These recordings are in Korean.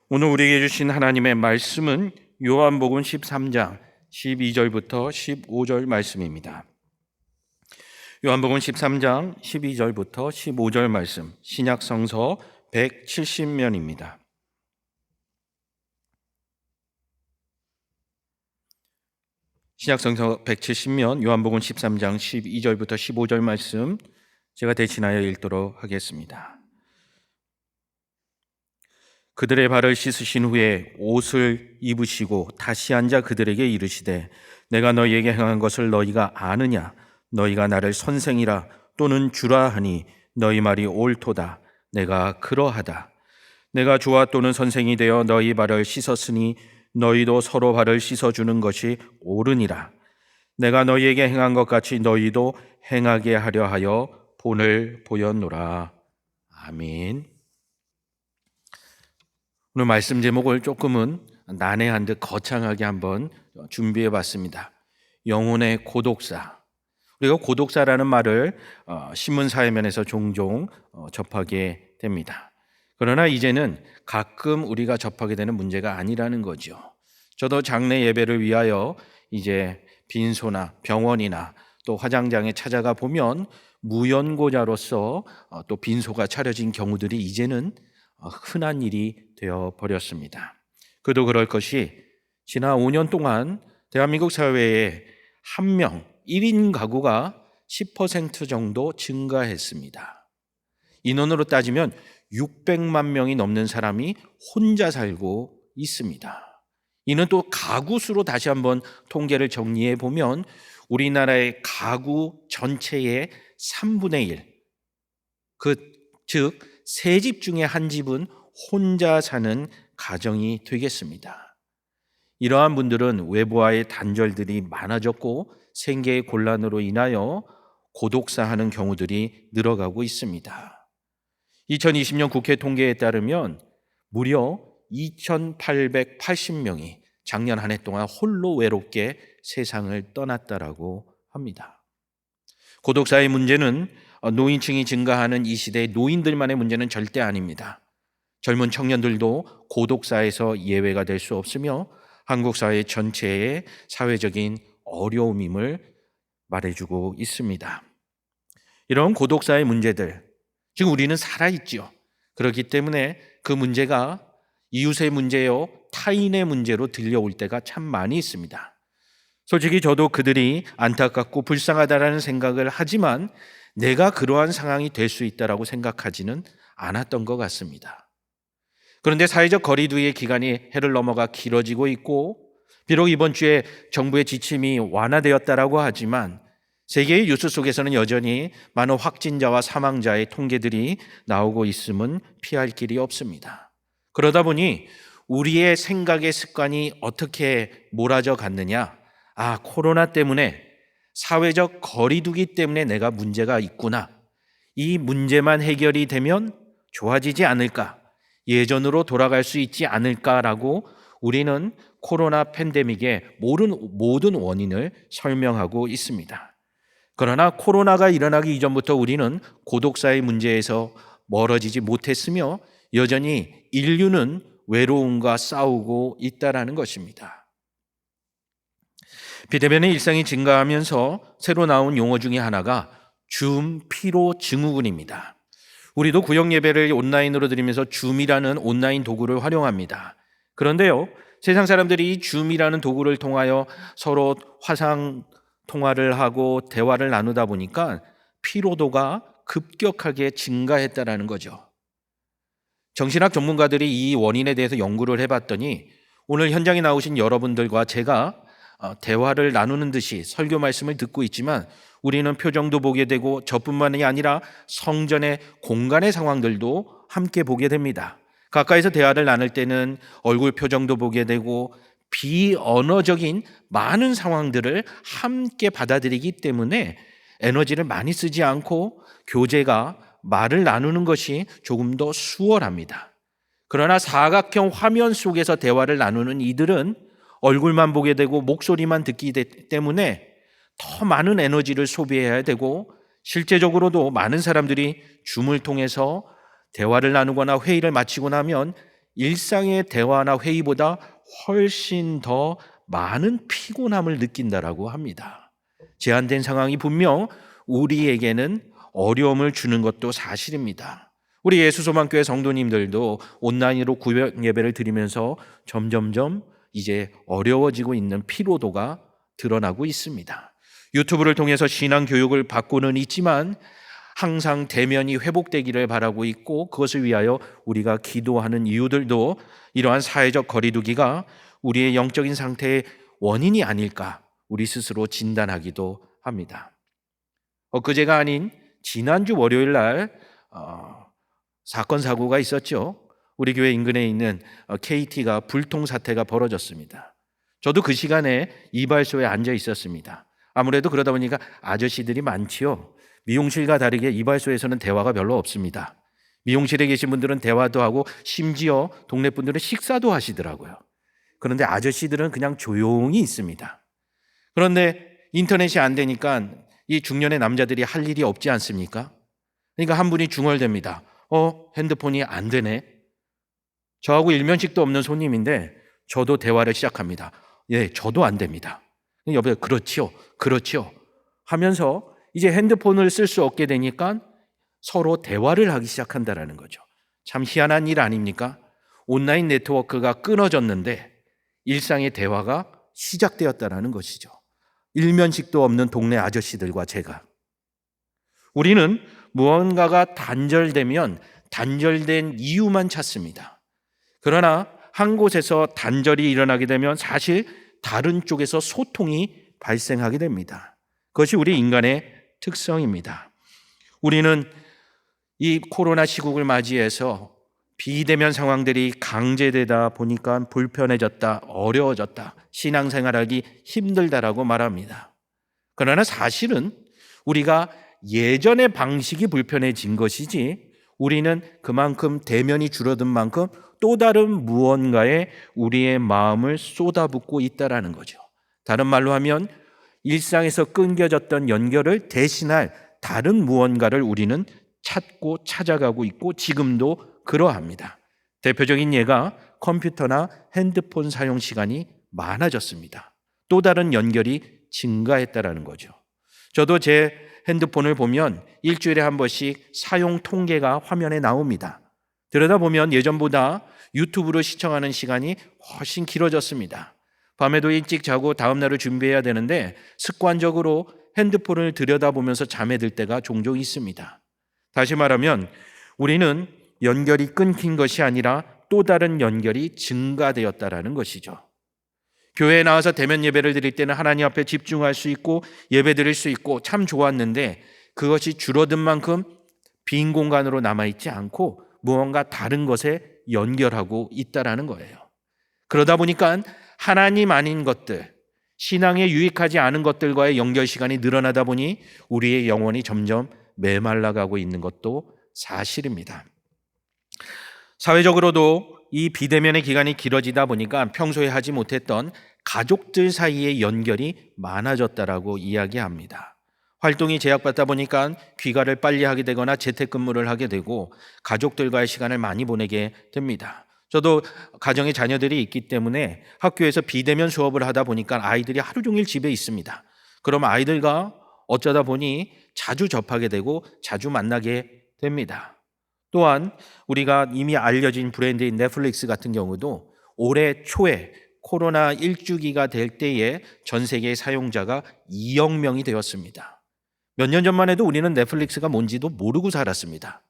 오늘 우리에게 주신 하나님의 말씀은 요한복음 13장 12절부터 15절 말씀입니다. 요한복음 13장 12절부터 15절 말씀, 신약성서 170면입니다. 신약성서 170면 요한복음 13장 12절부터 15절 말씀 제가 대신하여 읽도록 하겠습니다. 그들의 발을 씻으신 후에 옷을 입으시고 다시 앉아 그들에게 이르시되 내가 너희에게 행한 것을 너희가 아느냐? 너희가 나를 선생이라 또는 주라 하니 너희 말이 옳도다. 내가 그러하다. 내가 주와 또는 선생이 되어 너희 발을 씻었으니 너희도 서로 발을 씻어주는 것이 옳으니라. 내가 너희에게 행한 것 같이 너희도 행하게 하려 하여 본을 보였노라. 아멘. 오늘 말씀 제목을 조금은 난해한 듯 거창하게 한번 준비해 봤습니다. 영혼의 고독사. 우리가 고독사라는 말을 신문 사회면에서 종종 접하게 됩니다. 그러나 이제는 가끔 우리가 접하게 되는 문제가 아니라는 거죠. 저도 장례 예배를 위하여 이제 빈소나 병원이나 또 화장장에 찾아가 보면 무연고자로서 또 빈소가 차려진 경우들이 이제는 흔한 일이 되어 버렸습니다. 그도 그럴 것이 지난 5년 동안 대한민국 사회에 한 명, 1인 가구가 10% 정도 증가했습니다. 인원으로 따지면 600만 명이 넘는 사람이 혼자 살고 있습니다. 이는 또 가구 수로 다시 한번 통계를 정리해 보면 우리나라의 가구 전체의 3분의 1, 즉 세 집 중에 한 집은 혼자 사는 가정이 되겠습니다. 이러한 분들은 외부와의 단절들이 많아졌고 생계의 곤란으로 인하여 고독사하는 경우들이 늘어가고 있습니다. 2020년 국회 통계에 따르면 무려 2,880명이 작년 한 해 동안 홀로 외롭게 세상을 떠났다라고 합니다. 고독사의 문제는 노인층이 증가하는 이 시대의 노인들만의 문제는 절대 아닙니다. 젊은 청년들도 고독사에서 예외가 될 수 없으며 한국 사회 전체의 사회적인 어려움임을 말해주고 있습니다. 이런 고독사의 문제들, 지금 우리는 살아있죠. 그렇기 때문에 그 문제가 이웃의 문제요, 타인의 문제로 들려올 때가 참 많이 있습니다. 솔직히 저도 그들이 안타깝고 불쌍하다라는 생각을 하지만 내가 그러한 상황이 될 수 있다라고 생각하지는 않았던 것 같습니다. 그런데 사회적 거리두기의 기간이 해를 넘어가 길어지고 있고 비록 이번 주에 정부의 지침이 완화되었다라고 하지만 세계의 뉴스 속에서는 여전히 많은 확진자와 사망자의 통계들이 나오고 있음은 피할 길이 없습니다. 그러다 보니 우리의 생각의 습관이 어떻게 몰아져 갔느냐? 코로나 때문에 사회적 거리두기 때문에 내가 문제가 있구나. 이 문제만 해결이 되면 좋아지지 않을까? 예전으로 돌아갈 수 있지 않을까라고 우리는 코로나 팬데믹의 모든 원인을 설명하고 있습니다. 그러나 코로나가 일어나기 이전부터 우리는 고독사의 문제에서 멀어지지 못했으며 여전히 인류는 외로움과 싸우고 있다는 것입니다. 비대면의 일상이 증가하면서 새로 나온 용어 중에 하나가 줌 피로 증후군입니다. 우리도 구역 예배를 온라인으로 드리면서 줌이라는 온라인 도구를 활용합니다. 그런데요, 세상 사람들이 이 줌이라는 도구를 통하여 서로 화상 통화를 하고 대화를 나누다 보니까 피로도가 급격하게 증가했다는 거죠. 정신학 전문가들이 이 원인에 대해서 연구를 해봤더니 오늘 현장에 나오신 여러분들과 제가 대화를 나누는 듯이 설교 말씀을 듣고 있지만 우리는 표정도 보게 되고 저뿐만이 아니라 성전의 공간의 상황들도 함께 보게 됩니다. 가까이서 대화를 나눌 때는 얼굴 표정도 보게 되고 비언어적인 많은 상황들을 함께 받아들이기 때문에 에너지를 많이 쓰지 않고 교제가 말을 나누는 것이 조금 더 수월합니다. 그러나 사각형 화면 속에서 대화를 나누는 이들은 얼굴만 보게 되고 목소리만 듣기 때문에 더 많은 에너지를 소비해야 되고 실제적으로도 많은 사람들이 줌을 통해서 대화를 나누거나 회의를 마치고 나면 일상의 대화나 회의보다 훨씬 더 많은 피곤함을 느낀다라고 합니다. 제한된 상황이 분명 우리에게는 어려움을 주는 것도 사실입니다. 우리 예수소망교회 성도님들도 온라인으로 구역 예배를 드리면서 점점점 이제 어려워지고 있는 피로도가 드러나고 있습니다. 유튜브를 통해서 신앙 교육을 받고는 있지만 항상 대면이 회복되기를 바라고 있고, 그것을 위하여 우리가 기도하는 이유들도 이러한 사회적 거리두기가 우리의 영적인 상태의 원인이 아닐까 우리 스스로 진단하기도 합니다. 엊그제가 아닌 지난주 월요일 날 사건 사고가 있었죠. 우리 교회 인근에 있는 KT가 불통 사태가 벌어졌습니다. 저도 그 시간에 이발소에 앉아 있었습니다. 아무래도 그러다 보니까 아저씨들이 많지요. 미용실과 다르게 이발소에서는 대화가 별로 없습니다. 미용실에 계신 분들은 대화도 하고 심지어 동네 분들은 식사도 하시더라고요. 그런데 아저씨들은 그냥 조용히 있습니다. 그런데 인터넷이 안 되니까 이 중년의 남자들이 할 일이 없지 않습니까? 그러니까 한 분이 중얼댑니다. 핸드폰이 안 되네. 저하고 일면식도 없는 손님인데 저도 대화를 시작합니다. 예, 저도 안 됩니다. 여보세요, 그렇지요 하면서 이제 핸드폰을 쓸 수 없게 되니까 서로 대화를 하기 시작한다라는 거죠. 참 희한한 일 아닙니까? 온라인 네트워크가 끊어졌는데 일상의 대화가 시작되었다라는 것이죠. 일면식도 없는 동네 아저씨들과 제가. 우리는 무언가가 단절되면 단절된 이유만 찾습니다. 그러나 한 곳에서 단절이 일어나게 되면 사실 다른 쪽에서 소통이 발생하게 됩니다. 그것이 우리 인간의 특성입니다. 우리는 이 코로나 시국을 맞이해서 비대면 상황들이 강제되다 보니까 불편해졌다, 어려워졌다, 신앙생활하기 힘들다라고 말합니다. 그러나 사실은 우리가 예전의 방식이 불편해진 것이지, 우리는 그만큼 대면이 줄어든 만큼 또 다른 무언가에 우리의 마음을 쏟아붓고 있다라는 거죠. 다른 말로 하면 일상에서 끊겨졌던 연결을 대신할 다른 무언가를 우리는 찾고 찾아가고 있고 지금도 그러합니다. 대표적인 예가 컴퓨터나 핸드폰 사용 시간이 많아졌습니다. 또 다른 연결이 증가했다라는 거죠. 저도 제 핸드폰을 보면 일주일에 한 번씩 사용 통계가 화면에 나옵니다. 들여다보면 예전보다 유튜브로 시청하는 시간이 훨씬 길어졌습니다. 밤에도 일찍 자고 다음 날을 준비해야 되는데 습관적으로 핸드폰을 들여다보면서 잠에 들 때가 종종 있습니다. 다시 말하면 우리는 연결이 끊긴 것이 아니라 또 다른 연결이 증가되었다라는 것이죠. 교회에 나와서 대면 예배를 드릴 때는 하나님 앞에 집중할 수 있고 예배 드릴 수 있고 참 좋았는데, 그것이 줄어든 만큼 빈 공간으로 남아있지 않고 무언가 다른 것에 연결하고 있다라는 거예요. 그러다 보니까 하나님 아닌 것들, 신앙에 유익하지 않은 것들과의 연결 시간이 늘어나다 보니 우리의 영혼이 점점 메말라가고 있는 것도 사실입니다. 사회적으로도 이 비대면의 기간이 길어지다 보니까 평소에 하지 못했던 가족들 사이의 연결이 많아졌다라고 이야기합니다. 활동이 제약받다 보니까 귀가를 빨리 하게 되거나 재택근무를 하게 되고 가족들과의 시간을 많이 보내게 됩니다. 저도 가정에 자녀들이 있기 때문에 학교에서 비대면 수업을 하다 보니까 아이들이 하루 종일 집에 있습니다. 그럼 아이들과 어쩌다 보니 자주 접하게 되고 자주 만나게 됩니다. 또한 우리가 이미 알려진 브랜드인 넷플릭스 같은 경우도 올해 초에 코로나 1주기가 될 때에 전 세계의 사용자가 2억 명이 되었습니다. 몇 년 전만 해도 우리는 넷플릭스가 뭔지도 모르고 살았습니다.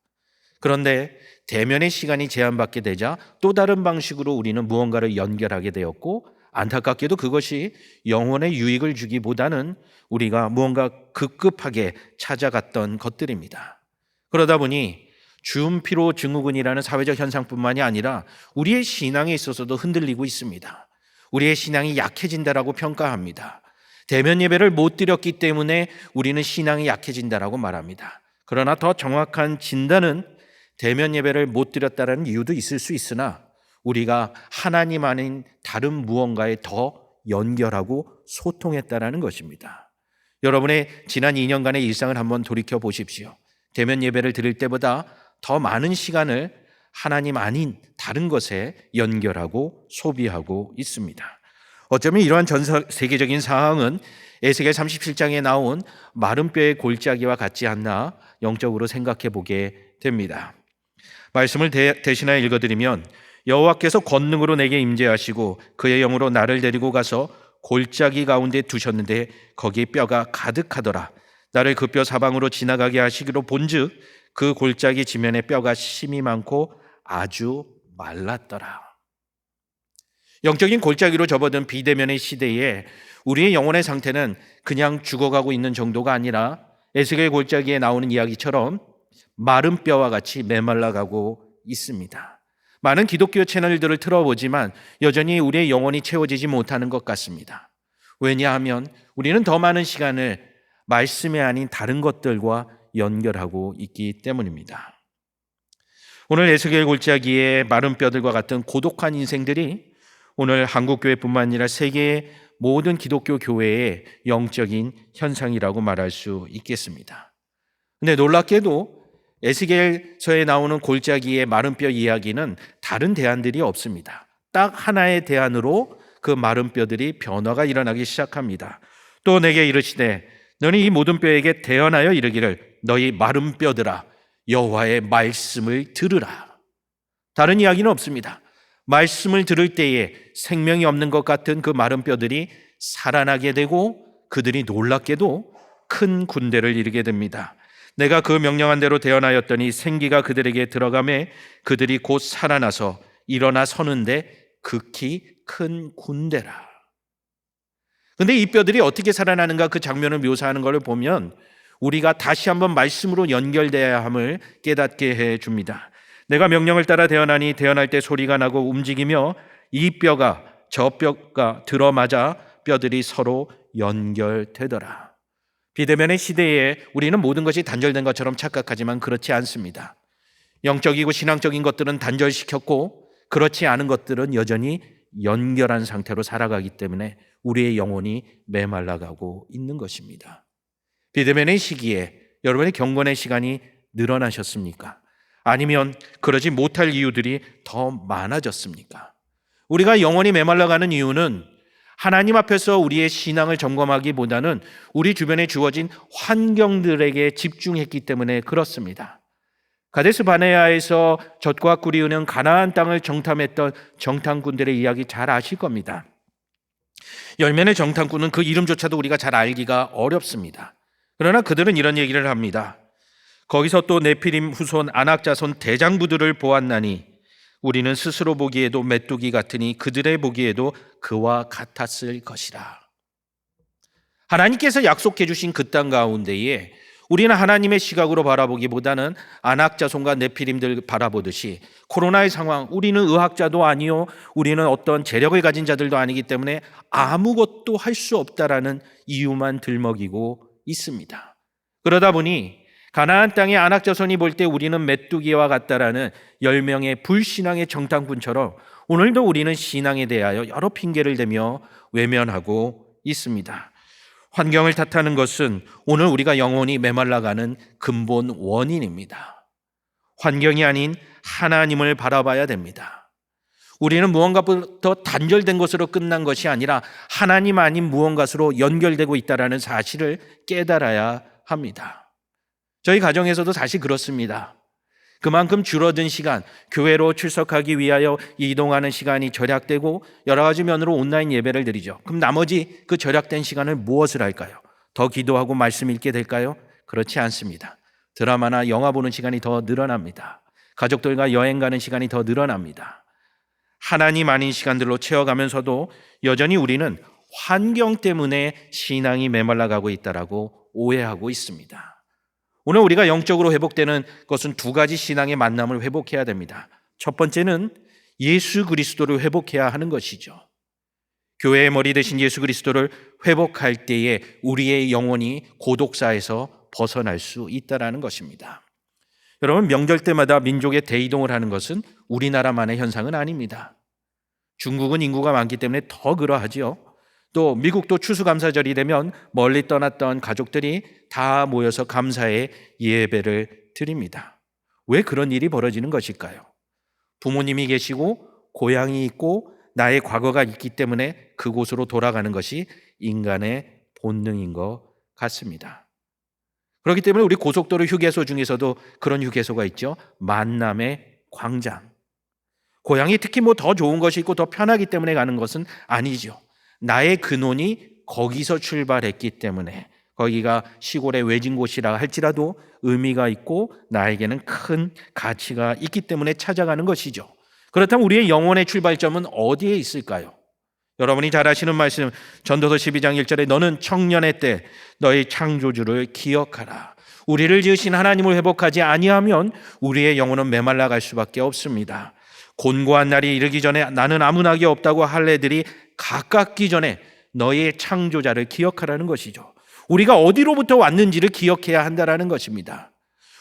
그런데 대면의 시간이 제한받게 되자 또 다른 방식으로 우리는 무언가를 연결하게 되었고, 안타깝게도 그것이 영혼의 유익을 주기보다는 우리가 무언가 급급하게 찾아갔던 것들입니다. 그러다 보니 주음피로 증후군이라는 사회적 현상뿐만이 아니라 우리의 신앙에 있어서도 흔들리고 있습니다. 우리의 신앙이 약해진다라고 평가합니다. 대면 예배를 못 드렸기 때문에 우리는 신앙이 약해진다라고 말합니다. 그러나 더 정확한 진단은 대면 예배를 못 드렸다는 이유도 있을 수 있으나 우리가 하나님 아닌 다른 무언가에 더 연결하고 소통했다라는 것입니다. 여러분의 지난 2년간의 일상을 한번 돌이켜 보십시오. 대면 예배를 드릴 때보다 더 많은 시간을 하나님 아닌 다른 것에 연결하고 소비하고 있습니다. 어쩌면 이러한 전 세계적인 상황은 에스겔 37장에 나온 마른 뼈의 골짜기와 같지 않나 영적으로 생각해 보게 됩니다. 말씀을 대신하여 읽어드리면, 여호와께서 권능으로 내게 임재하시고 그의 영으로 나를 데리고 가서 골짜기 가운데 두셨는데 거기에 뼈가 가득하더라. 나를 그 뼈 사방으로 지나가게 하시기로 본즉 그 골짜기 지면에 뼈가 심이 많고 아주 말랐더라. 영적인 골짜기로 접어든 비대면의 시대에 우리의 영혼의 상태는 그냥 죽어가고 있는 정도가 아니라 에스겔 골짜기에 나오는 이야기처럼 마른 뼈와 같이 메말라가고 있습니다. 많은 기독교 채널들을 틀어보지만 여전히 우리의 영혼이 채워지지 못하는 것 같습니다. 왜냐하면 우리는 더 많은 시간을 말씀이 아닌 다른 것들과 연결하고 있기 때문입니다. 오늘 에스겔 골짜기의 마른 뼈들과 같은 고독한 인생들이 오늘 한국교회뿐만 아니라 세계의 모든 기독교 교회의 영적인 현상이라고 말할 수 있겠습니다. 근데 놀랍게도 에스겔서에 나오는 골짜기의 마른 뼈 이야기는 다른 대안들이 없습니다. 딱 하나의 대안으로 그 마른 뼈들이 변화가 일어나기 시작합니다. 또 내게 이르시되 너는 이 모든 뼈에게 대언하여 이르기를 너희 마른 뼈들아 여호와의 말씀을 들으라. 다른 이야기는 없습니다. 말씀을 들을 때에 생명이 없는 것 같은 그 마른 뼈들이 살아나게 되고 그들이 놀랍게도 큰 군대를 이루게 됩니다. 내가 그 명령한 대로 대언하였더니 생기가 그들에게 들어가매 그들이 곧 살아나서 일어나 서는데 극히 큰 군대라. 근데 이 뼈들이 어떻게 살아나는가 그 장면을 묘사하는 것을 보면 우리가 다시 한번 말씀으로 연결되어야 함을 깨닫게 해줍니다. 내가 명령을 따라 대언하니 대언할 때 소리가 나고 움직이며 이 뼈가 저 뼈가 들어맞아 뼈들이 서로 연결되더라. 비대면의 시대에 우리는 모든 것이 단절된 것처럼 착각하지만 그렇지 않습니다. 영적이고 신앙적인 것들은 단절시켰고 그렇지 않은 것들은 여전히 연결한 상태로 살아가기 때문에 우리의 영혼이 메말라가고 있는 것입니다. 비대면의 시기에 여러분의 경건의 시간이 늘어나셨습니까? 아니면 그러지 못할 이유들이 더 많아졌습니까? 우리가 영혼이 메말라가는 이유는 하나님 앞에서 우리의 신앙을 점검하기보다는 우리 주변에 주어진 환경들에게 집중했기 때문에 그렇습니다. 가데스 바네아에서 젖과 꿀이 흐르는 가나안 땅을 정탐했던 정탐꾼들의 이야기 잘 아실 겁니다. 열면의 정탐꾼은 그 이름조차도 우리가 잘 알기가 어렵습니다. 그러나 그들은 이런 얘기를 합니다. 거기서 또 네피림 후손 아낙 자손 대장부들을 보았나니 우리는 스스로 보기에도 메뚜기 같으니 그들의 보기에도 그와 같았을 것이라. 하나님께서 약속해 주신 그 땅 가운데에 우리는 하나님의 시각으로 바라보기보다는 아낙 자손과 네피림들 바라보듯이 코로나의 상황, 우리는 의학자도 아니요, 우리는 어떤 재력을 가진 자들도 아니기 때문에 아무것도 할 수 없다라는 이유만 들먹이고 있습니다. 그러다 보니 가나안 땅의 아낙 자손이 볼 때 우리는 메뚜기와 같다라는 10명의 불신앙의 정탐꾼처럼 오늘도 우리는 신앙에 대하여 여러 핑계를 대며 외면하고 있습니다. 환경을 탓하는 것은 오늘 우리가 영혼이 메말라가는 근본 원인입니다. 환경이 아닌 하나님을 바라봐야 됩니다. 우리는 무언가부터 단절된 것으로 끝난 것이 아니라 하나님 아닌 무언가로 연결되고 있다는 사실을 깨달아야 합니다. 저희 가정에서도 사실 그렇습니다. 그만큼 줄어든 시간, 교회로 출석하기 위하여 이동하는 시간이 절약되고 여러 가지 면으로 온라인 예배를 드리죠. 그럼 나머지 그 절약된 시간을 무엇을 할까요? 더 기도하고 말씀 읽게 될까요? 그렇지 않습니다. 드라마나 영화 보는 시간이 더 늘어납니다. 가족들과 여행 가는 시간이 더 늘어납니다. 하나님 아닌 시간들로 채워가면서도 여전히 우리는 환경 때문에 신앙이 메말라가고 있다라고 오해하고 있습니다. 오늘 우리가 영적으로 회복되는 것은 두 가지 신앙의 만남을 회복해야 됩니다. 첫 번째는 예수 그리스도를 회복해야 하는 것이죠. 교회의 머리 되신 예수 그리스도를 회복할 때에 우리의 영혼이 고독사에서 벗어날 수 있다는 것입니다. 여러분, 명절 때마다 민족의 대이동을 하는 것은 우리나라만의 현상은 아닙니다. 중국은 인구가 많기 때문에 더 그러하지요. 또 미국도 추수감사절이 되면 멀리 떠났던 가족들이 다 모여서 감사의 예배를 드립니다. 왜 그런 일이 벌어지는 것일까요? 부모님이 계시고 고향이 있고 나의 과거가 있기 때문에 그곳으로 돌아가는 것이 인간의 본능인 것 같습니다. 그렇기 때문에 우리 고속도로 휴게소 중에서도 그런 휴게소가 있죠. 만남의 광장. 고향이 특히 뭐 더 좋은 것이 있고 더 편하기 때문에 가는 것은 아니죠. 나의 근원이 거기서 출발했기 때문에 거기가 시골의 외진 곳이라 할지라도 의미가 있고 나에게는 큰 가치가 있기 때문에 찾아가는 것이죠. 그렇다면 우리의 영혼의 출발점은 어디에 있을까요? 여러분이 잘 아시는 말씀, 전도서 12장 1절에 너는 청년의 때 너의 창조주를 기억하라. 우리를 지으신 하나님을 회복하지 아니하면 우리의 영혼은 메말라 갈 수밖에 없습니다. 곤고한 날이 이르기 전에 나는 아무 낙이 없다고 할 애들이 가깝기 전에 너의 창조자를 기억하라는 것이죠. 우리가 어디로부터 왔는지를 기억해야 한다는 것입니다.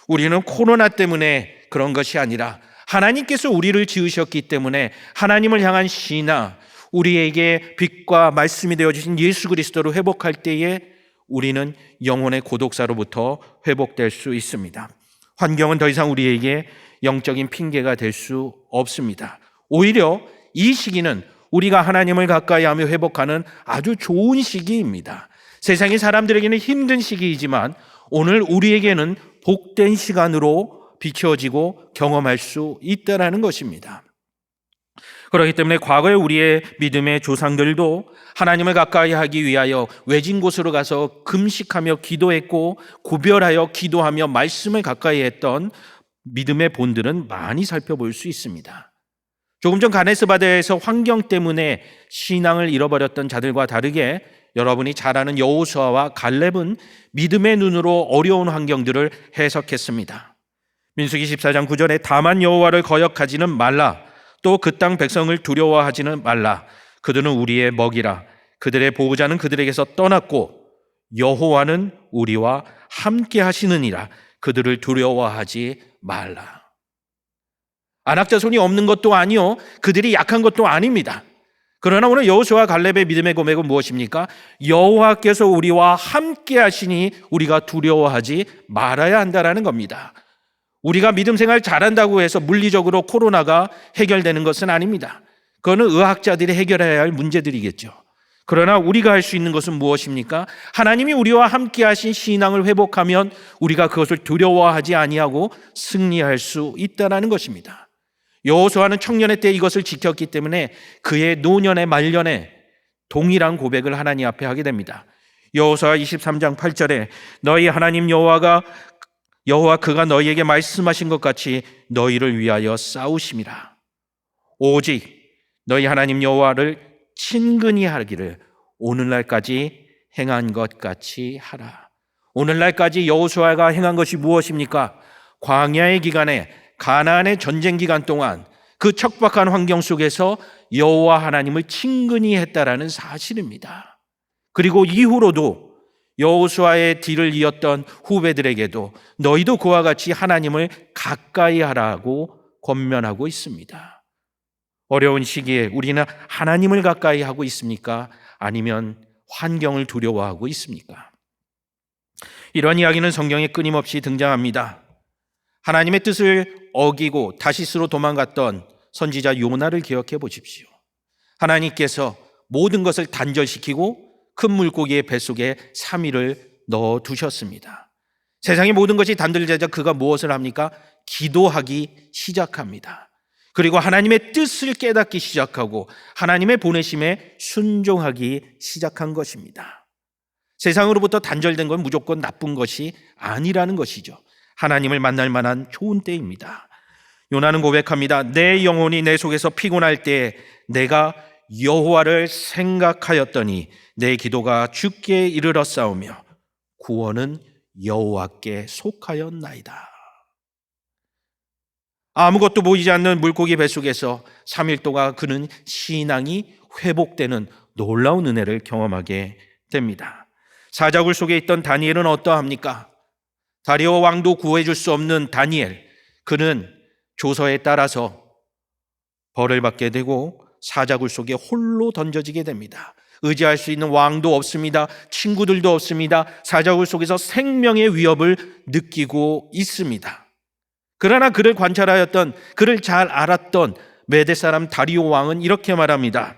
우리는 코로나 때문에 그런 것이 아니라 하나님께서 우리를 지으셨기 때문에 하나님을 향한 신앙, 우리에게 빛과 말씀이 되어주신 예수 그리스도로 회복할 때에 우리는 영혼의 고독사로부터 회복될 수 있습니다. 환경은 더 이상 우리에게 영적인 핑계가 될 수 없습니다. 오히려 이 시기는 우리가 하나님을 가까이 하며 회복하는 아주 좋은 시기입니다. 세상의 사람들에게는 힘든 시기이지만 오늘 우리에게는 복된 시간으로 비춰지고 경험할 수 있다는 것입니다. 그렇기 때문에 과거에 우리의 믿음의 조상들도 하나님을 가까이 하기 위하여 외진 곳으로 가서 금식하며 기도했고 구별하여 기도하며 말씀을 가까이 했던 믿음의 본들은 많이 살펴볼 수 있습니다. 조금 전 가네스 바다에서 환경 때문에 신앙을 잃어버렸던 자들과 다르게 여러분이 잘 아는 여호수아와 갈렙은 믿음의 눈으로 어려운 환경들을 해석했습니다. 민수기 14장 9절에 다만 여호와를 거역하지는 말라. 또 그 땅 백성을 두려워하지는 말라. 그들은 우리의 먹이라. 그들의 보호자는 그들에게서 떠났고 여호와는 우리와 함께 하시느니라. 그들을 두려워하지 말라. 안악자손이 없는 것도 아니요 그들이 약한 것도 아닙니다. 그러나 오늘 여호수아와 갈렙의 믿음의 고백은 무엇입니까? 여호와께서 우리와 함께 하시니 우리가 두려워하지 말아야 한다는 겁니다. 우리가 믿음 생활 잘한다고 해서 물리적으로 코로나가 해결되는 것은 아닙니다. 그거는 의학자들이 해결해야 할 문제들이겠죠. 그러나 우리가 할 수 있는 것은 무엇입니까? 하나님이 우리와 함께 하신 신앙을 회복하면 우리가 그것을 두려워하지 아니하고 승리할 수 있다는 것입니다. 여호수아는 청년의 때 이것을 지켰기 때문에 그의 노년의 말년에 동일한 고백을 하나님 앞에 하게 됩니다. 여호수아 23장 8절에 너희 하나님 여호와 그가 너희에게 말씀하신 것 같이 너희를 위하여 싸우심이라. 오직 너희 하나님 여호와를 친근히 하기를 오늘날까지 행한 것 같이 하라. 오늘날까지 여호수아가 행한 것이 무엇입니까? 광야의 기간에 가나안의 전쟁 기간 동안 그 척박한 환경 속에서 여호와 하나님을 친근히 했다라는 사실입니다. 그리고 이후로도 여호수아의 뒤를 이었던 후배들에게도 너희도 그와 같이 하나님을 가까이 하라고 권면하고 있습니다. 어려운 시기에 우리는 하나님을 가까이 하고 있습니까? 아니면 환경을 두려워하고 있습니까? 이런 이야기는 성경에 끊임없이 등장합니다. 하나님의 뜻을 어기고 다시스로 도망갔던 선지자 요나를 기억해 보십시오. 하나님께서 모든 것을 단절시키고 큰 물고기의 뱃속에 3일을 넣어두셨습니다. 세상의 모든 것이 단절되자 그가 무엇을 합니까? 기도하기 시작합니다. 그리고 하나님의 뜻을 깨닫기 시작하고 하나님의 보내심에 순종하기 시작한 것입니다. 세상으로부터 단절된 건 무조건 나쁜 것이 아니라는 것이죠. 하나님을 만날 만한 좋은 때입니다. 요나는 고백합니다. 내 영혼이 내 속에서 피곤할 때 내가 여호와를 생각하였더니 내 기도가 주께 이르렀사오며 구원은 여호와께 속하였나이다. 아무것도 보이지 않는 물고기 뱃속에서 3일 동안 그는 신앙이 회복되는 놀라운 은혜를 경험하게 됩니다. 사자굴 속에 있던 다니엘은 어떠합니까? 다리오 왕도 구해줄 수 없는 다니엘, 그는 조서에 따라서 벌을 받게 되고 사자굴 속에 홀로 던져지게 됩니다. 의지할 수 있는 왕도 없습니다. 친구들도 없습니다. 사자굴 속에서 생명의 위협을 느끼고 있습니다. 그러나 그를 관찰하였던, 그를 잘 알았던 메대 사람 다리오 왕은 이렇게 말합니다.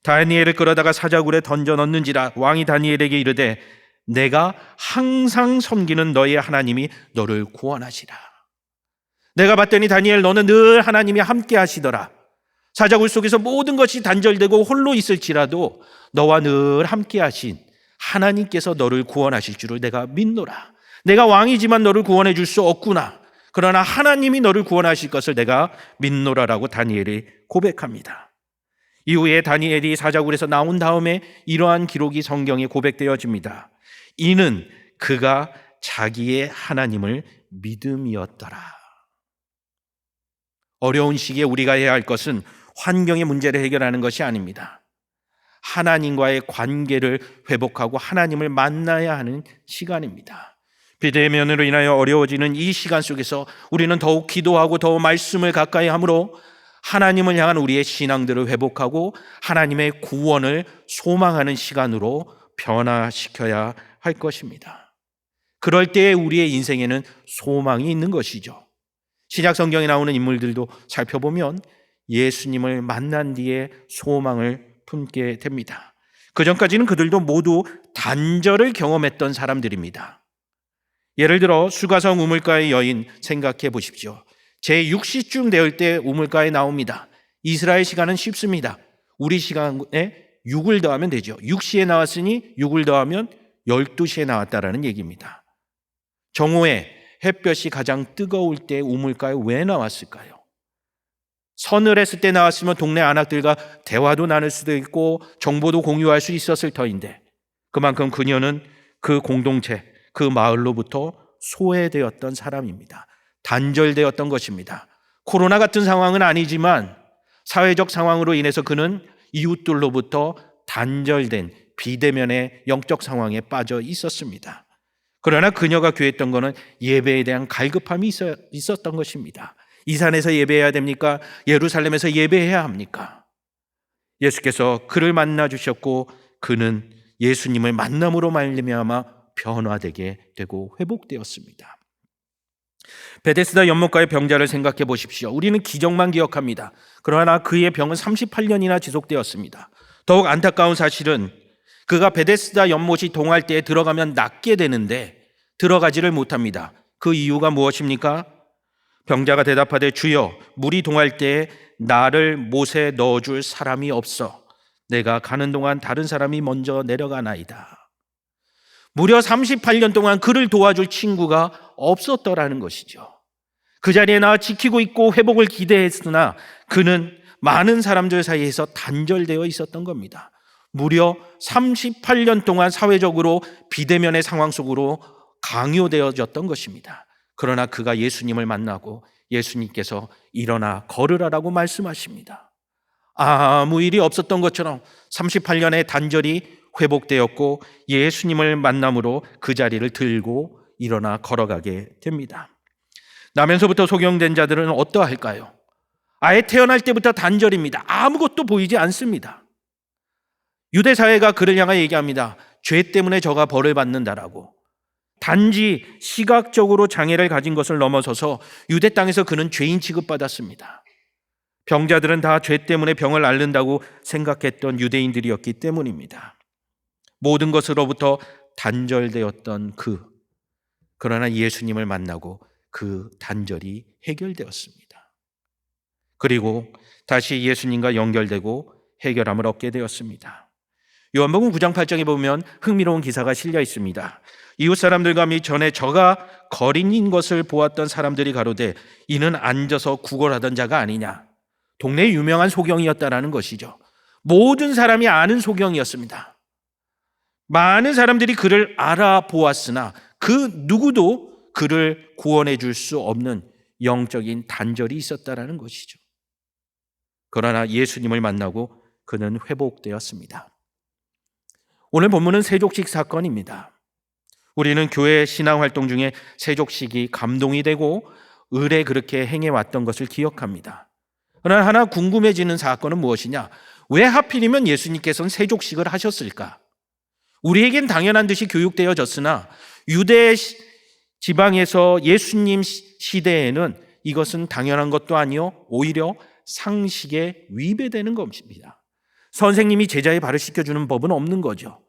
다니엘을 끌어다가 사자굴에 던져 넣는지라. 왕이 다니엘에게 이르되 내가 항상 섬기는 너의 하나님이 너를 구원하시라. 내가 봤더니 다니엘, 너는 늘 하나님이 함께 하시더라. 사자굴 속에서 모든 것이 단절되고 홀로 있을지라도 너와 늘 함께 하신 하나님께서 너를 구원하실 줄을 내가 믿노라. 내가 왕이지만 너를 구원해 줄 수 없구나. 그러나 하나님이 너를 구원하실 것을 내가 믿노라라고 다니엘이 고백합니다. 이후에 다니엘이 사자굴에서 나온 다음에 이러한 기록이 성경에 고백되어집니다. 이는 그가 자기의 하나님을 믿음이었더라. 어려운 시기에 우리가 해야 할 것은 환경의 문제를 해결하는 것이 아닙니다. 하나님과의 관계를 회복하고 하나님을 만나야 하는 시간입니다. 비대면으로 인하여 어려워지는 이 시간 속에서 우리는 더욱 기도하고 더 말씀을 가까이 함으로 하나님을 향한 우리의 신앙들을 회복하고 하나님의 구원을 소망하는 시간으로 변화시켜야 할 것입니다. 그럴 때에 우리의 인생에는 소망이 있는 것이죠. 신약 성경에 나오는 인물들도 살펴보면 예수님을 만난 뒤에 소망을 품게 됩니다. 그전까지는 그들도 모두 단절을 경험했던 사람들입니다. 예를 들어 수가성 우물가의 여인 생각해 보십시오. 제6시쯤 되을 때 우물가에 나옵니다. 이스라엘 시간은 쉽습니다. 우리 시간에 6을 더하면 되죠. 6시에 나왔으니 6을 더하면 12시에 나왔다라는 얘기입니다. 정오에 햇볕이 가장 뜨거울 때 우물가에 왜 나왔을까요? 서늘했을 때 나왔으면 동네 아낙들과 대화도 나눌 수도 있고 정보도 공유할 수 있었을 터인데 그만큼 그녀는 그 공동체, 그 마을로부터 소외되었던 사람입니다. 단절되었던 것입니다. 코로나 같은 상황은 아니지만 사회적 상황으로 인해서 그는 이웃들로부터 단절된 비대면의 영적 상황에 빠져 있었습니다. 그러나 그녀가 구했던 것은 예배에 대한 갈급함이 있었던 것입니다. 이 산에서 예배해야 됩니까? 예루살렘에서 예배해야 합니까? 예수께서 그를 만나 주셨고 그는 예수님을 만남으로 말미암아 변화되게 되고 회복되었습니다. 베데스다 연못가의 병자를 생각해 보십시오. 우리는 기적만 기억합니다. 그러나 그의 병은 38년이나 지속되었습니다. 더욱 안타까운 사실은 그가 베데스다 연못이 동할 때에 들어가면 낫게 되는데 들어가지를 못합니다. 그 이유가 무엇입니까? 병자가 대답하되 주여 물이 동할 때에 나를 못에 넣어줄 사람이 없어 내가 가는 동안 다른 사람이 먼저 내려가나이다. 무려 38년 동안 그를 도와줄 친구가 없었더라는 것이죠. 그 자리에 나와 지키고 있고 회복을 기대했으나 그는 많은 사람들 사이에서 단절되어 있었던 겁니다. 무려 38년 동안 사회적으로 비대면의 상황 속으로 강요되어졌던 것입니다. 그러나 그가 예수님을 만나고 예수님께서 일어나 걸으라라고 말씀하십니다. 아무 일이 없었던 것처럼 38년의 단절이 회복되었고 예수님을 만남으로 그 자리를 들고 일어나 걸어가게 됩니다. 나면서부터 소경된 자들은 어떠할까요? 아예 태어날 때부터 단절입니다. 아무것도 보이지 않습니다. 유대 사회가 그를 향해 얘기합니다. 죄 때문에 저가 벌을 받는다라고. 단지 시각적으로 장애를 가진 것을 넘어서서 유대 땅에서 그는 죄인 취급받았습니다. 병자들은 다 죄 때문에 병을 앓는다고 생각했던 유대인들이었기 때문입니다. 모든 것으로부터 단절되었던 그러나 예수님을 만나고 그 단절이 해결되었습니다. 그리고 다시 예수님과 연결되고 해결함을 얻게 되었습니다. 요한복음 9장 8장에 보면 흥미로운 기사가 실려 있습니다. 이웃 사람들과 및 전에 저가 거린인 것을 보았던 사람들이 가로되 이는 앉아서 구걸하던 자가 아니냐. 동네 유명한 소경이었다라는 것이죠. 모든 사람이 아는 소경이었습니다. 많은 사람들이 그를 알아보았으나 그 누구도 그를 구원해 줄 수 없는 영적인 단절이 있었다라는 것이죠. 그러나 예수님을 만나고 그는 회복되었습니다. 오늘 본문은 세족식 사건입니다. 우리는 교회 신앙활동 중에 세족식이 감동이 되고 을에 그렇게 행해왔던 것을 기억합니다. 그러나 하나 궁금해지는 사건은 무엇이냐? 왜 하필이면 예수님께서는 세족식을 하셨을까? 우리에겐 당연한 듯이 교육되어졌으나 유대 지방에서 예수님 시대에는 이것은 당연한 것도 아니요, 오히려 상식에 위배되는 것입니다. 선생님이 제자의 발을 씻겨주는 법은 없는 거죠.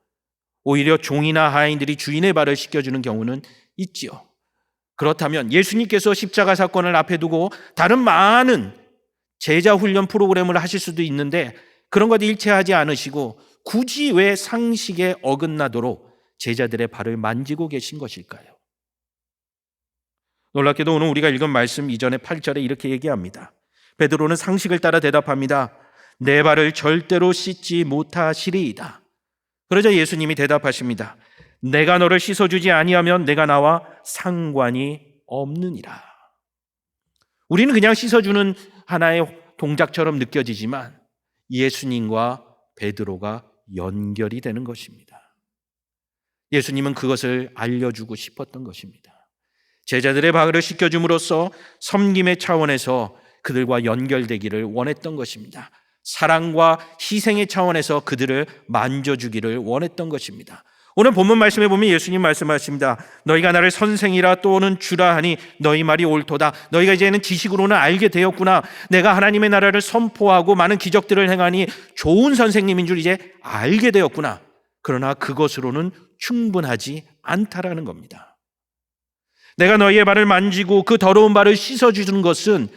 오히려 종이나 하인들이 주인의 발을 씻겨주는 경우는 있지요. 그렇다면 예수님께서 십자가 사건을 앞에 두고 다른 많은 제자 훈련 프로그램을 하실 수도 있는데 그런 것 일체하지 않으시고 굳이 왜 상식에 어긋나도록 제자들의 발을 만지고 계신 것일까요? 놀랍게도 오늘 우리가 읽은 말씀 이전에 8절에 이렇게 얘기합니다. 베드로는 상식을 따라 대답합니다. 내 발을 절대로 씻지 못하시리이다. 그러자 예수님이 대답하십니다. 내가 너를 씻어주지 아니하면 내가 나와 상관이 없느니라. 우리는 그냥 씻어주는 하나의 동작처럼 느껴지지만 예수님과 베드로가 연결이 되는 것입니다. 예수님은 그것을 알려주고 싶었던 것입니다. 제자들의 발을 씻겨줌으로써 섬김의 차원에서 그들과 연결되기를 원했던 것입니다. 사랑과 희생의 차원에서 그들을 만져주기를 원했던 것입니다. 오늘 본문 말씀에 보면 예수님 말씀하십니다. 너희가 나를 선생이라 또는 주라 하니 너희 말이 옳도다. 너희가 이제는 지식으로는 알게 되었구나. 내가 하나님의 나라를 선포하고 많은 기적들을 행하니 좋은 선생님인 줄 이제 알게 되었구나. 그러나 그것으로는 충분하지 않다라는 겁니다. 내가 너희의 발을 만지고 그 더러운 발을 씻어주는 것은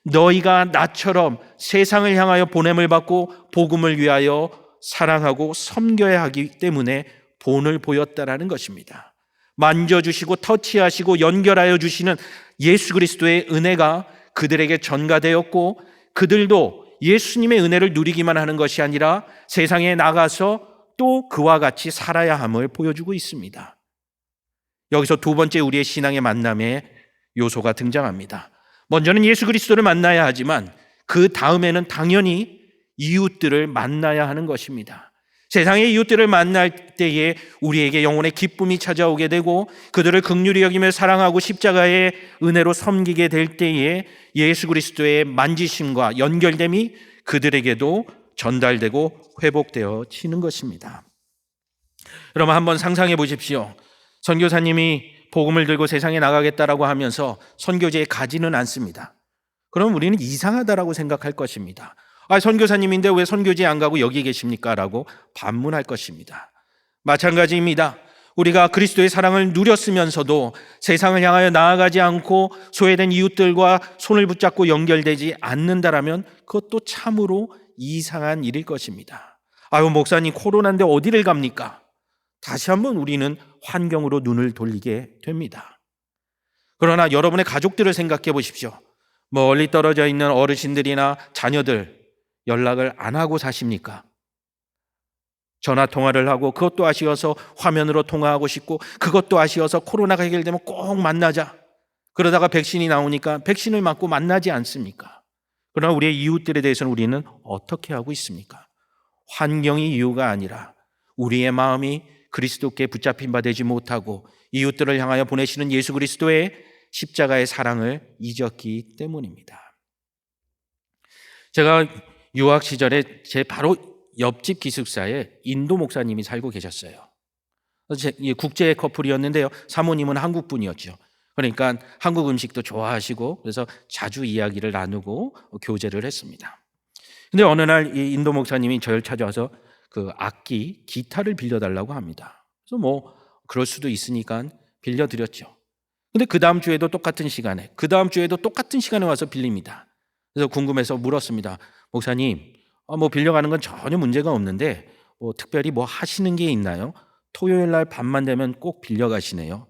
너희가 나처럼 세상을 향하여 보냄을 받고 복음을 위하여 사랑하고 섬겨야 하기 때문에 본을 보였다라는 것입니다. 만져주시고 터치하시고 연결하여 주시는 예수 그리스도의 은혜가 그들에게 전가되었고 그들도 예수님의 은혜를 누리기만 하는 것이 아니라 세상에 나가서 또 그와 같이 살아야 함을 보여주고 있습니다. 여기서 두 번째 우리의 신앙의 만남의 요소가 등장합니다. 먼저는 예수 그리스도를 만나야 하지만 그 다음에는 당연히 이웃들을 만나야 하는 것입니다. 세상의 이웃들을 만날 때에 우리에게 영혼의 기쁨이 찾아오게 되고 그들을 긍휼히 여기며 사랑하고 십자가의 은혜로 섬기게 될 때에 예수 그리스도의 만지심과 연결됨이 그들에게도 전달되고 회복되어지는 것입니다. 여러분 한번 상상해 보십시오. 선교사님이 복음을 들고 세상에 나가겠다라고 하면서 선교지에 가지는 않습니다. 그럼 우리는 이상하다라고 생각할 것입니다. 선교사님인데 왜 선교지에 안 가고 여기 계십니까? 라고 반문할 것입니다. 마찬가지입니다. 우리가 그리스도의 사랑을 누렸으면서도 세상을 향하여 나아가지 않고 소외된 이웃들과 손을 붙잡고 연결되지 않는다라면 그것도 참으로 이상한 일일 것입니다. 목사님 코로나인데 어디를 갑니까? 다시 한번 우리는 환경으로 눈을 돌리게 됩니다. 그러나 여러분의 가족들을 생각해 보십시오. 멀리 떨어져 있는 어르신들이나 자녀들 연락을 안 하고 사십니까? 전화 통화를 하고 그것도 아쉬워서 화면으로 통화하고 싶고 그것도 아쉬워서 코로나가 해결되면 꼭 만나자. 그러다가 백신이 나오니까 백신을 맞고 만나지 않습니까? 그러나 우리의 이웃들에 대해서는 우리는 어떻게 하고 있습니까? 환경이 이유가 아니라 우리의 마음이 그리스도께 붙잡힌 바 되지 못하고 이웃들을 향하여 보내시는 예수 그리스도의 십자가의 사랑을 잊었기 때문입니다. 제가 유학 시절에 제 바로 옆집 기숙사에 인도 목사님이 살고 계셨어요. 국제 커플이었는데요. 사모님은 한국 분이었죠. 그러니까 한국 음식도 좋아하시고 그래서 자주 이야기를 나누고 교제를 했습니다. 근데 어느 날 이 인도 목사님이 저를 찾아와서 그 악기, 기타를 빌려달라고 합니다. 그래서 그럴 수도 있으니까 빌려드렸죠. 근데 그 다음 주에도 똑같은 시간에 와서 빌립니다. 그래서 궁금해서 물었습니다. 목사님, 빌려가는 건 전혀 문제가 없는데 특별히 하시는 게 있나요? 토요일 날 밤만 되면 꼭 빌려가시네요.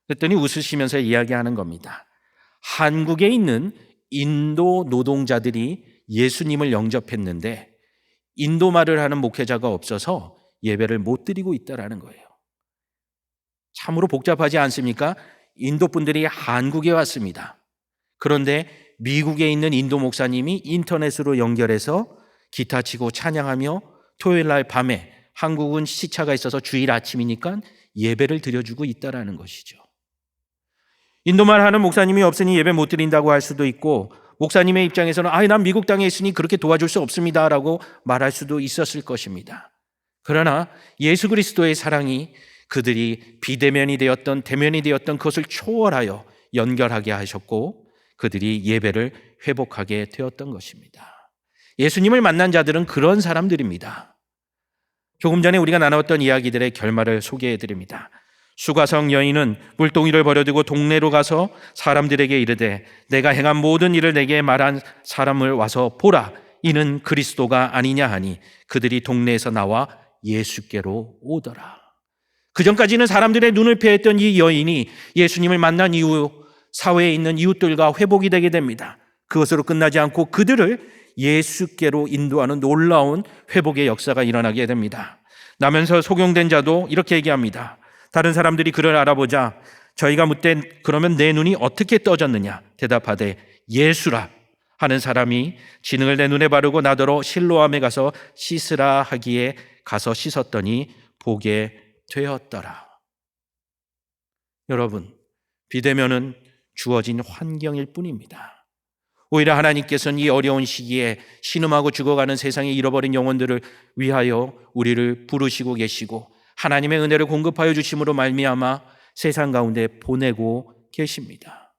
그랬더니 웃으시면서 이야기하는 겁니다. 한국에 있는 인도 노동자들이 예수님을 영접했는데 인도말을 하는 목회자가 없어서 예배를 못 드리고 있다라는 거예요. 참으로 복잡하지 않습니까? 인도 분들이 한국에 왔습니다. 그런데 미국에 있는 인도 목사님이 인터넷으로 연결해서 기타 치고 찬양하며 토요일 날 밤에 한국은 시차가 있어서 주일 아침이니까 예배를 드려주고 있다라는 것이죠. 인도말 하는 목사님이 없으니 예배 못 드린다고 할 수도 있고 목사님의 입장에서는 난 미국 땅에 있으니 그렇게 도와줄 수 없습니다라고 말할 수도 있었을 것입니다. 그러나 예수 그리스도의 사랑이 그들이 비대면이 되었던 대면이 되었던 그것을 초월하여 연결하게 하셨고 그들이 예배를 회복하게 되었던 것입니다. 예수님을 만난 자들은 그런 사람들입니다. 조금 전에 우리가 나눴던 이야기들의 결말을 소개해 드립니다. 수가성 여인은 물동이를 버려두고 동네로 가서 사람들에게 이르되 내가 행한 모든 일을 내게 말한 사람을 와서 보라, 이는 그리스도가 아니냐 하니 그들이 동네에서 나와 예수께로 오더라. 그전까지는 사람들의 눈을 피했던 이 여인이 예수님을 만난 이후 사회에 있는 이웃들과 회복이 되게 됩니다. 그것으로 끝나지 않고 그들을 예수께로 인도하는 놀라운 회복의 역사가 일어나게 됩니다. 나면서 속용된 자도 이렇게 얘기합니다. 다른 사람들이 그를 알아보자 저희가 묻되 그러면 내 눈이 어떻게 떠졌느냐? 대답하되 예수라 하는 사람이 진흙을 내 눈에 바르고 나더러 실로암에 가서 씻으라 하기에 가서 씻었더니 보게 되었더라. 여러분, 비대면은 주어진 환경일 뿐입니다. 오히려 하나님께서는 이 어려운 시기에 신음하고 죽어가는 세상에 잃어버린 영혼들을 위하여 우리를 부르시고 계시고 하나님의 은혜를 공급하여 주심으로 말미암아 세상 가운데 보내고 계십니다.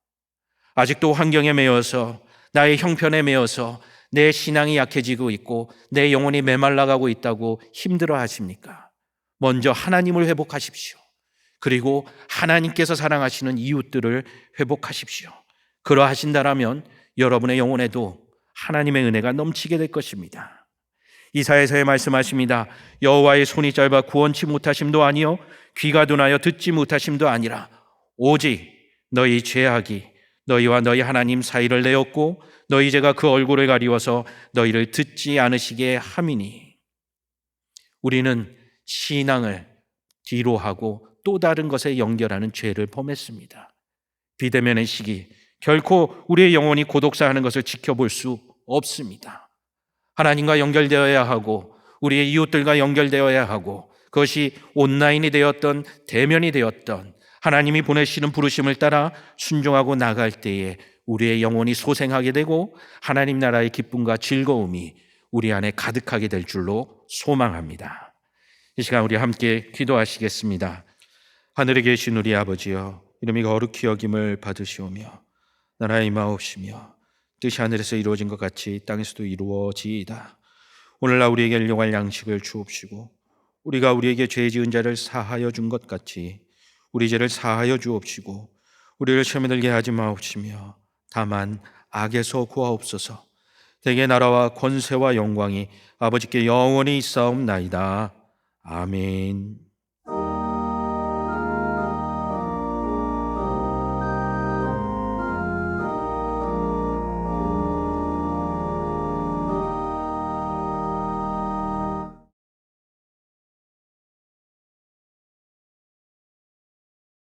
아직도 환경에 매여서 나의 형편에 매여서 내 신앙이 약해지고 있고 내 영혼이 메말라가고 있다고 힘들어 하십니까? 먼저 하나님을 회복하십시오. 그리고 하나님께서 사랑하시는 이웃들을 회복하십시오. 그러하신다라면 여러분의 영혼에도 하나님의 은혜가 넘치게 될 것입니다. 이사야서에 말씀하십니다. 여호와의 손이 짧아 구원치 못하심도 아니요 귀가 둔하여 듣지 못하심도 아니라 오직 너희 죄악이 너희와 너희 하나님 사이를 내었고 너희 죄가 그 얼굴을 가리워서 너희를 듣지 않으시게 함이니. 우리는 신앙을 뒤로 하고 또 다른 것에 연결하는 죄를 범했습니다. 비대면의 시기 결코 우리의 영혼이 고독사하는 것을 지켜볼 수 없습니다. 하나님과 연결되어야 하고 우리의 이웃들과 연결되어야 하고 그것이 온라인이 되었던 대면이 되었던 하나님이 보내시는 부르심을 따라 순종하고 나갈 때에 우리의 영혼이 소생하게 되고 하나님 나라의 기쁨과 즐거움이 우리 안에 가득하게 될 줄로 소망합니다. 이 시간 우리 함께 기도하시겠습니다. 하늘에 계신 우리 아버지여, 이름이 거룩히 여김을 받으시오며 나라의 임하옵시며 뜻이 하늘에서 이루어진 것 같이 땅에서도 이루어지이다. 오늘날 우리에게 일용할 양식을 주옵시고 우리가 우리에게 죄 지은 자를 사하여 준 것 같이 우리 죄를 사하여 주옵시고 우리를 시험에 들게 하지 마옵시며 다만 악에서 구하옵소서. 대개 나라와 권세와 영광이 아버지께 영원히 있사옵나이다. 아멘.